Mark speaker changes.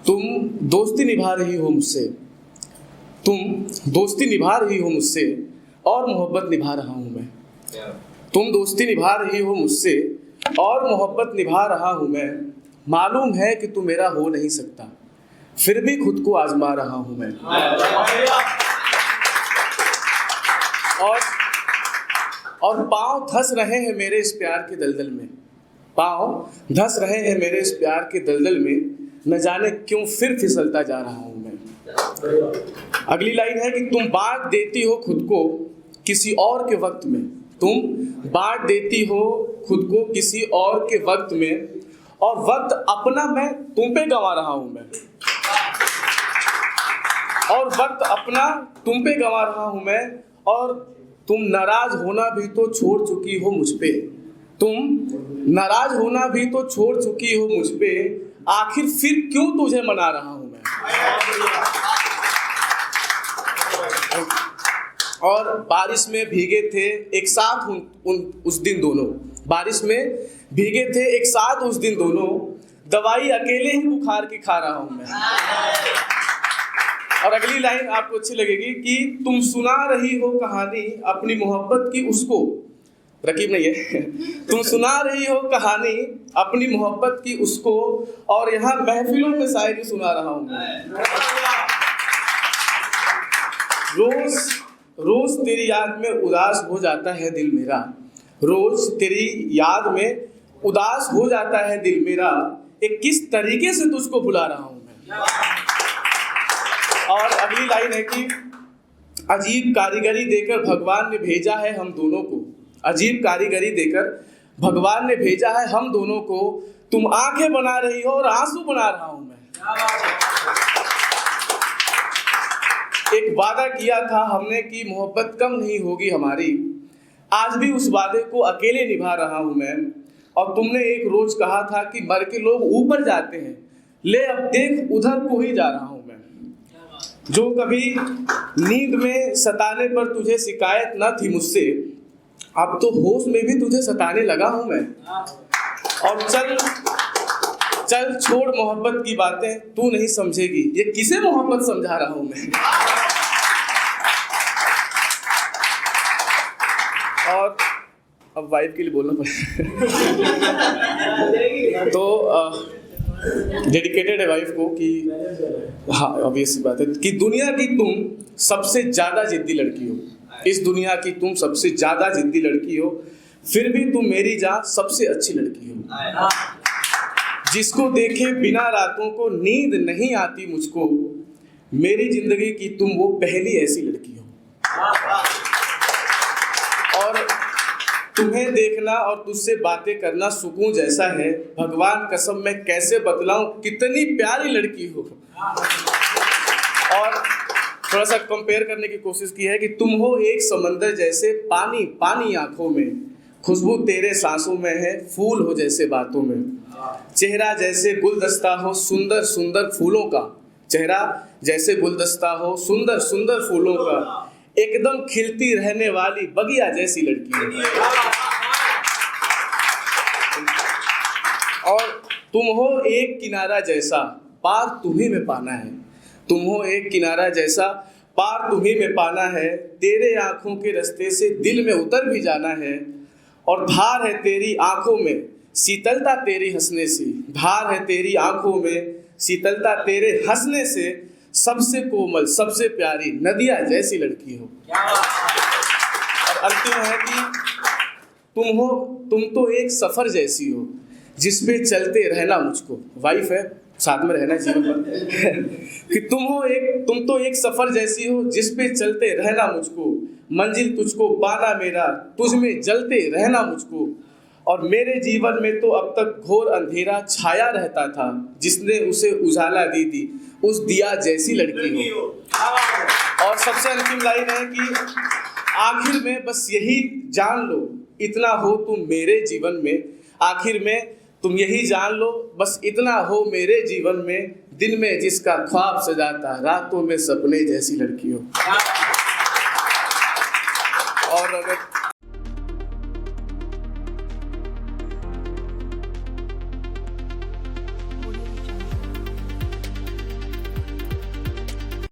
Speaker 1: तुम दोस्ती निभा रही हो मुझसे, तुम दोस्ती निभा रही हो मुझसे और मोहब्बत निभा रहा हूँ मैं। तुम दोस्ती निभा रही हो मुझसे और मोहब्बत निभा रहा हूँ मैं। मालूम है कि तू मेरा हो नहीं सकता, फिर भी खुद को आजमा रहा हूँ मैं। और पाँव धंस रहे हैं मेरे इस प्यार के दलदल में, पाँव धंस रहे हैं मेरे इस प्यार के दलदल में। न जाने क्यों फिर फिसलता जा रहा हूँ मैं। अगली लाइन है कि तुम बांट देती हो खुद को किसी और के वक्त में, तुम बांट देती हो खुद को किसी और के वक्त में, और वक्त अपना मैं तुम पे गंवा रहा हूँ मैं। और वक्त अपना तुम पे गंवा रहा हूँ मैं, और तुम नाराज होना भी तो छोड़ चुकी हो मुझ पे, तुम नाराज होना भी तो छोड़ चुकी हो मुझ पे। आखिर फिर क्यों तुझे मना रहा हूँ मैं। और बारिश में भीगे थे एक साथ उस दिन दोनों, बारिश में भीगे थे एक साथ उस दिन दोनों। दवाई अकेले ही बुखार की खा रहा हूँ मैं। और अगली लाइन आपको अच्छी लगेगी कि तुम सुना रही हो कहानी अपनी मोहब्बत की उसको, रकीब नहीं है, तुम सुना रही हो कहानी अपनी मोहब्बत की उसको, और यहाँ महफिलों में शायरी सुना रहा हूँ मैं। रोज रोज तेरी याद में उदास हो जाता है दिल मेरा, रोज तेरी याद में उदास हो जाता है दिल मेरा। एक किस तरीके से तुझको भुला रहा हूँ मैं। और अगली लाइन है कि अजीब कारीगरी देकर भगवान ने भेजा है हम दोनों को, अजीब कारीगरी देकर भगवान ने भेजा है हम दोनों को। तुम आंखें बना रही हो और आंसू बना रहा हूं मैं। एक वादा किया था हमने कि मोहब्बत कम नहीं होगी हमारी, आज भी उस वादे को अकेले निभा रहा हूं मैं। और तुमने एक रोज कहा था कि मर के लोग ऊपर जाते हैं, ले अब देख उधर को ही जा रहा हूं मैं। जो कभी नींद में सताने पर तुझे शिकायत न थी मुझसे, अब तो होश में भी तुझे सताने लगा हूं मैं। और चल छोड़ मोहब्बत की बातें, तू नहीं समझेगी, ये किसे मोहब्बत समझा रहा हूं मैं। और अब वाइफ के लिए बोलना पड़ेगा तो डेडिकेटेड है वाइफ को कि हाँ ऑब्वियस बात है कि दुनिया की तुम सबसे ज्यादा जिद्दी लड़की हो, इस दुनिया की तुम सबसे ज्यादा जिद्दी लड़की हो, फिर भी तुम मेरी जान सबसे अच्छी लड़की हो। जिसको देखे बिना रातों को नींद नहीं आती मुझको, मेरी जिंदगी की तुम वो पहली ऐसी लड़की हो। और तुम्हें देखना और तुझसे बातें करना सुकून जैसा है, भगवान कसम मैं कैसे बतलाऊं कितनी प्यारी लड़की हो। और थोड़ा सा कंपेयर करने की कोशिश की है कि तुम हो एक समंदर जैसे, पानी पानी आंखों में, खुशबू तेरे सांसों में है, फूल हो जैसे बातों में। चेहरा जैसे गुलदस्ता हो सुंदर सुंदर फूलों का, चेहरा जैसे गुलदस्ता हो सुंदर सुंदर फूलों का, एकदम खिलती रहने वाली बगिया जैसी लड़की है। और तुम हो एक किनारा जैसा, पार तुम्ही में पाना है, तुम हो एक किनारा जैसा, पार तुम्ही में पाना है। तेरे आंखों के रास्ते से दिल में उतर भी जाना है। और धार है तेरी आंखों में शीतलता तेरी हंसने से, धार है तेरी आंखों में शीतलता तेरे हंसने से, सबसे कोमल सबसे प्यारी नदिया जैसी लड़की हो। और अंतिम है कि तुम तो एक सफर जैसी हो, जिसपे चलते रहना मुझको, वाइफ है साथ में रहना जीवन भर कि तुम तो एक सफर जैसी हो, जिसपे चलते रहना मुझको, मंजिल तुझको पाना मेरा, तुझ में जलते रहना मुझको। और मेरे जीवन में तो अब तक घोर अंधेरा छाया रहता था, जिसने उसे उजाला दी थी उस दिया जैसी लड़की हो। और सबसे अंतिम लाइन है कि आखिर में बस यही जान लो, इतना हो तुम मेरे जीवन में, आखिर में तुम यही जान लो बस इतना हो मेरे जीवन में, दिन में जिसका ख्वाब सजाता रातों में सपने जैसी लड़की हो। और अगर